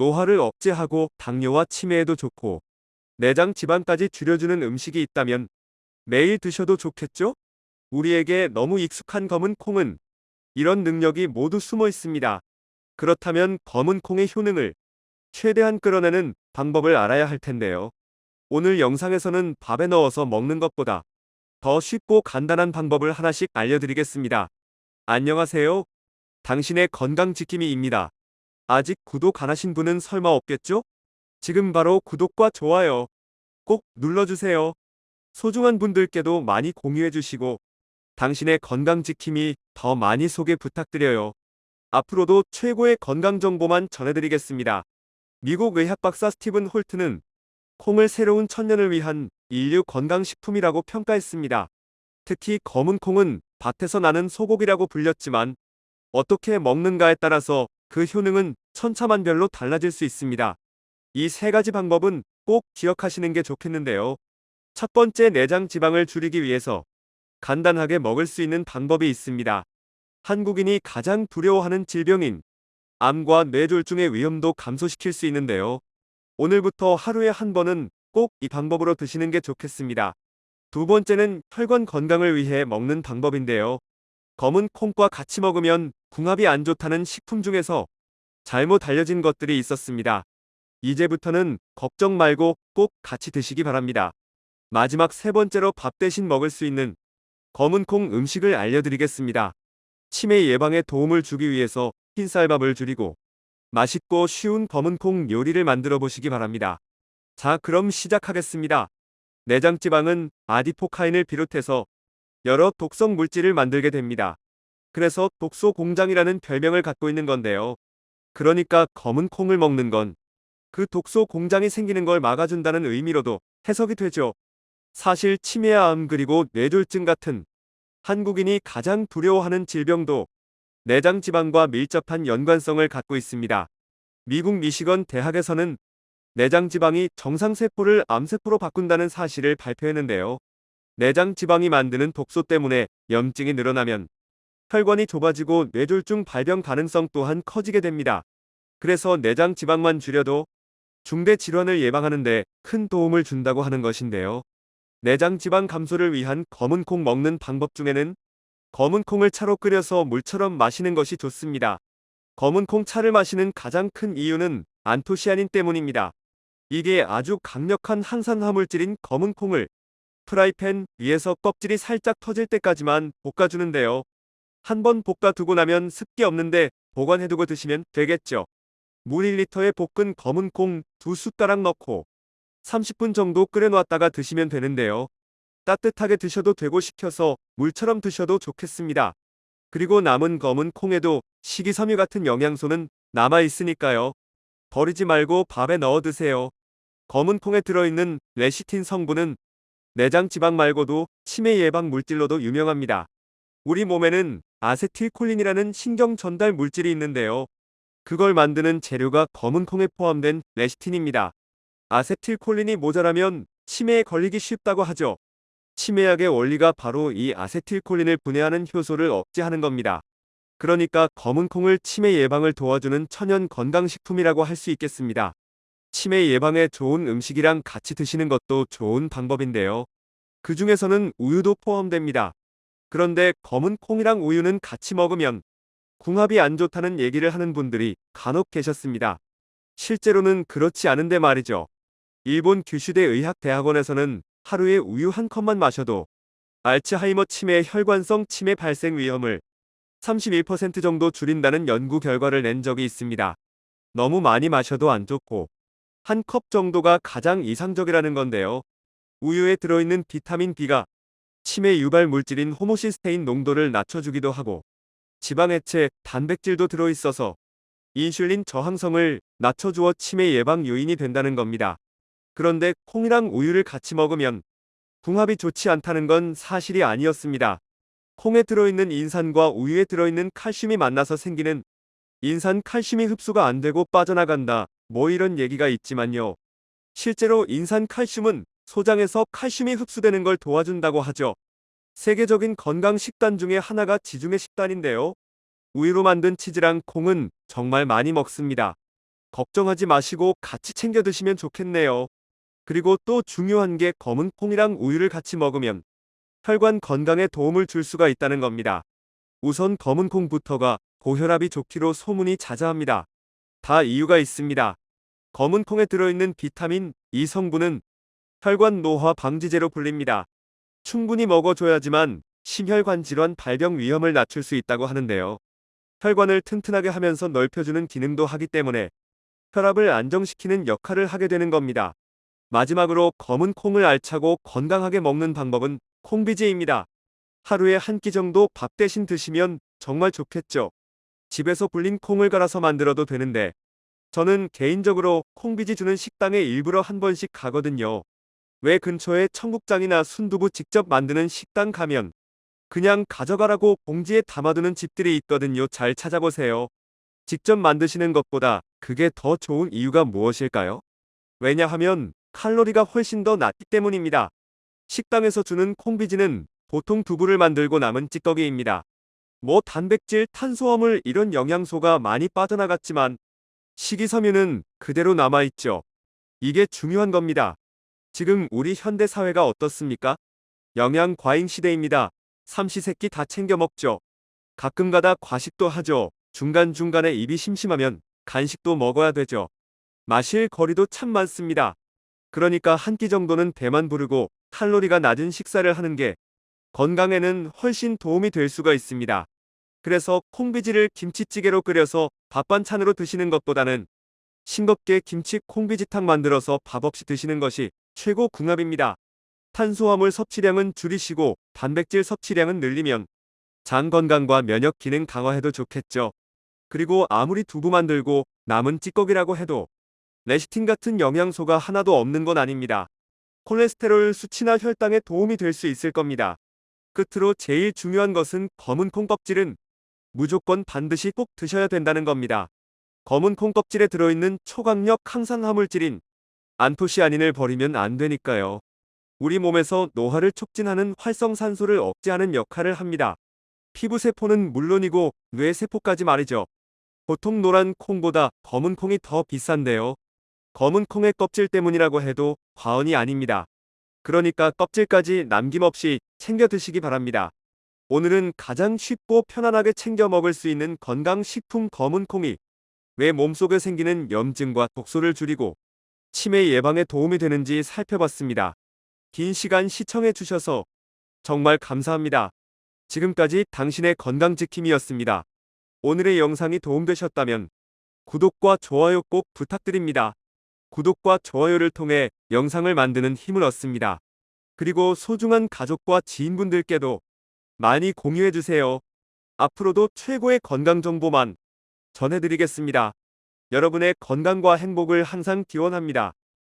노화를 억제하고 당뇨와 치매에도 좋고 내장 지방까지 줄여주는 음식이 있다면 매일 드셔도 좋겠죠? 우리에게 너무 익숙한 검은 콩은 이런 능력이 모두 숨어 있습니다. 그렇다면 검은 콩의 효능을 최대한 끌어내는 방법을 알아야 할 텐데요. 오늘 영상에서는 밥에 넣어서 먹는 것보다 더 쉽고 간단한 방법을 하나씩 알려드리겠습니다. 안녕하세요. 당신의 건강지킴이입니다. 아직 구독 안 하신 분은 설마 없겠죠? 지금 바로 구독과 좋아요 꼭 눌러주세요. 소중한 분들께도 많이 공유해주시고 당신의 건강지킴이 더 많이 소개 부탁드려요. 앞으로도 최고의 건강정보만 전해드리겠습니다. 미국 의학 박사 스티븐 홀트는 콩을 새로운 천년을 위한 인류 건강식품이라고 평가했습니다. 특히 검은 콩은 밭에서 나는 소고기라고 불렸지만 어떻게 먹는가에 따라서 그 효능은 천차만별로 달라질 수 있습니다. 이 세 가지 방법은 꼭 기억하시는 게 좋겠는데요. 첫 번째, 내장 지방을 줄이기 위해서 간단하게 먹을 수 있는 방법이 있습니다. 한국인이 가장 두려워하는 질병인 암과 뇌졸중의 위험도 감소시킬 수 있는데요. 오늘부터 하루에 한 번은 꼭 이 방법으로 드시는 게 좋겠습니다. 두 번째는 혈관 건강을 위해 먹는 방법인데요. 검은 콩과 같이 먹으면 궁합이 안 좋다는 식품 중에서 잘못 알려진 것들이 있었습니다. 이제부터는 걱정 말고 꼭 같이 드시기 바랍니다. 마지막 세 번째로 밥 대신 먹을 수 있는 검은 콩 음식을 알려드리겠습니다. 치매 예방에 도움을 주기 위해서 흰쌀밥을 줄이고 맛있고 쉬운 검은 콩 요리를 만들어 보시기 바랍니다. 자, 그럼 시작하겠습니다. 내장지방은 아디포카인을 비롯해서 여러 독성 물질을 만들게 됩니다. 그래서 독소 공장이라는 별명을 갖고 있는 건데요. 그러니까 검은 콩을 먹는 건 그 독소 공장이 생기는 걸 막아준다는 의미로도 해석이 되죠. 사실 치매와 암 그리고 뇌졸중 같은 한국인이 가장 두려워하는 질병도 내장 지방과 밀접한 연관성을 갖고 있습니다. 미국 미시건 대학에서는 내장 지방이 정상 세포를 암세포로 바꾼다는 사실을 발표했는데요. 내장 지방이 만드는 독소 때문에 염증이 늘어나면 혈관이 좁아지고 뇌졸중 발병 가능성 또한 커지게 됩니다. 그래서 내장 지방만 줄여도 중대 질환을 예방하는 데 큰 도움을 준다고 하는 것인데요. 내장 지방 감소를 위한 검은 콩 먹는 방법 중에는 검은 콩을 차로 끓여서 물처럼 마시는 것이 좋습니다. 검은 콩 차를 마시는 가장 큰 이유는 안토시아닌 때문입니다. 이게 아주 강력한 항산 화물질인 검은 콩을 프라이팬 위에서 껍질이 살짝 터질 때까지만 볶아주는데요. 한번 볶아두고 나면 습기 없는데 보관해두고 드시면 되겠죠. 물 1리터에 볶은 검은 콩 2숟가락 넣고 30분 정도 끓여놨다가 드시면 되는데요. 따뜻하게 드셔도 되고 식혀서 물처럼 드셔도 좋겠습니다. 그리고 남은 검은 콩에도 식이섬유 같은 영양소는 남아있으니까요. 버리지 말고 밥에 넣어 드세요. 검은 콩에 들어있는 레시틴 성분은 내장 지방 말고도 치매 예방 물질로도 유명합니다. 우리 몸에는 아세틸콜린이라는 신경 전달 물질이 있는데요. 그걸 만드는 재료가 검은 콩에 포함된 레시틴입니다. 아세틸콜린이 모자라면 치매에 걸리기 쉽다고 하죠. 치매약의 원리가 바로 이 아세틸콜린을 분해하는 효소를 억제하는 겁니다. 그러니까 검은 콩을 치매 예방을 도와주는 천연 건강식품이라고 할 수 있겠습니다. 치매 예방에 좋은 음식이랑 같이 드시는 것도 좋은 방법인데요. 그 중에서는 우유도 포함됩니다. 그런데 검은 콩이랑 우유는 같이 먹으면 궁합이 안 좋다는 얘기를 하는 분들이 간혹 계셨습니다. 실제로는 그렇지 않은데 말이죠. 일본 규슈대 의학대학원에서는 하루에 우유 한 컵만 마셔도 알츠하이머 치매의 혈관성 치매 발생 위험을 31% 정도 줄인다는 연구 결과를 낸 적이 있습니다. 너무 많이 마셔도 안 좋고 한 컵 정도가 가장 이상적이라는 건데요. 우유에 들어있는 비타민 B가 치매 유발 물질인 호모시스테인 농도를 낮춰주기도 하고 지방해체, 단백질도 들어있어서 인슐린 저항성을 낮춰주어 치매 예방 요인이 된다는 겁니다. 그런데 콩이랑 우유를 같이 먹으면 궁합이 좋지 않다는 건 사실이 아니었습니다. 콩에 들어있는 인산과 우유에 들어있는 칼슘이 만나서 생기는 인산 칼슘이 흡수가 안 되고 빠져나간다, 뭐 이런 얘기가 있지만요. 실제로 인산 칼슘은 소장에서 칼슘이 흡수되는 걸 도와준다고 하죠. 세계적인 건강 식단 중에 하나가 지중해 식단인데요. 우유로 만든 치즈랑 콩은 정말 많이 먹습니다. 걱정하지 마시고 같이 챙겨 드시면 좋겠네요. 그리고 또 중요한 게 검은 콩이랑 우유를 같이 먹으면 혈관 건강에 도움을 줄 수가 있다는 겁니다. 우선 검은 콩부터가 고혈압이 좋기로 소문이 자자합니다. 다 이유가 있습니다. 검은 콩에 들어있는 비타민 E 성분은 혈관 노화 방지제로 불립니다. 충분히 먹어줘야지만 심혈관 질환 발병 위험을 낮출 수 있다고 하는데요. 혈관을 튼튼하게 하면서 넓혀주는 기능도 하기 때문에 혈압을 안정시키는 역할을 하게 되는 겁니다. 마지막으로 검은 콩을 알차고 건강하게 먹는 방법은 콩비지입니다. 하루에 한 끼 정도 밥 대신 드시면 정말 좋겠죠. 집에서 불린 콩을 갈아서 만들어도 되는데 저는 개인적으로 콩비지 주는 식당에 일부러 한 번씩 가거든요. 왜 근처에 청국장이나 순두부 직접 만드는 식당 가면 그냥 가져가라고 봉지에 담아두는 집들이 있거든요. 잘 찾아보세요. 직접 만드시는 것보다 그게 더 좋은 이유가 무엇일까요? 왜냐하면 칼로리가 훨씬 더 낮기 때문입니다. 식당에서 주는 콩비지는 보통 두부를 만들고 남은 찌꺼기입니다. 뭐 단백질, 탄수화물 이런 영양소가 많이 빠져나갔지만 식이섬유는 그대로 남아있죠. 이게 중요한 겁니다. 지금 우리 현대 사회가 어떻습니까? 영양 과잉 시대입니다. 삼시세끼 다 챙겨 먹죠. 가끔가다 과식도 하죠. 중간중간에 입이 심심하면 간식도 먹어야 되죠. 마실 거리도 참 많습니다. 그러니까 한 끼 정도는 배만 부르고 칼로리가 낮은 식사를 하는 게 건강에는 훨씬 도움이 될 수가 있습니다. 그래서 콩비지를 김치찌개로 끓여서 밥 반찬으로 드시는 것보다는 싱겁게 김치 콩비지탕 만들어서 밥 없이 드시는 것이 최고 궁합입니다. 탄수화물 섭취량은 줄이시고 단백질 섭취량은 늘리면 장 건강과 면역 기능 강화에도 좋겠죠. 그리고 아무리 두부 만들고 남은 찌꺼기라고 해도 레시틴 같은 영양소가 하나도 없는 건 아닙니다. 콜레스테롤 수치나 혈당에 도움이 될 수 있을 겁니다. 끝으로 제일 중요한 것은 검은 콩 껍질은 무조건 반드시 꼭 드셔야 된다는 겁니다. 검은 콩 껍질에 들어있는 초강력 항산화물질인 안토시아닌을 버리면 안 되니까요. 우리 몸에서 노화를 촉진하는 활성산소를 억제하는 역할을 합니다. 피부세포는 물론이고 뇌세포까지 말이죠. 보통 노란 콩보다 검은 콩이 더 비싼데요. 검은 콩의 껍질 때문이라고 해도 과언이 아닙니다. 그러니까 껍질까지 남김없이 챙겨 드시기 바랍니다. 오늘은 가장 쉽고 편안하게 챙겨 먹을 수 있는 건강식품 검은 콩이 왜 몸속에 생기는 염증과 독소를 줄이고 치매 예방에 도움이 되는지 살펴봤습니다. 긴 시간 시청해 주셔서 정말 감사합니다. 지금까지 당신의 건강지킴이였습니다. 오늘의 영상이 도움되셨다면 구독과 좋아요 꼭 부탁드립니다. 구독과 좋아요를 통해 영상을 만드는 힘을 얻습니다. 그리고 소중한 가족과 지인분들께도 많이 공유해주세요. 앞으로도 최고의 건강 정보만 전해드리겠습니다. 여러분의 건강과 행복을 항상 기원합니다.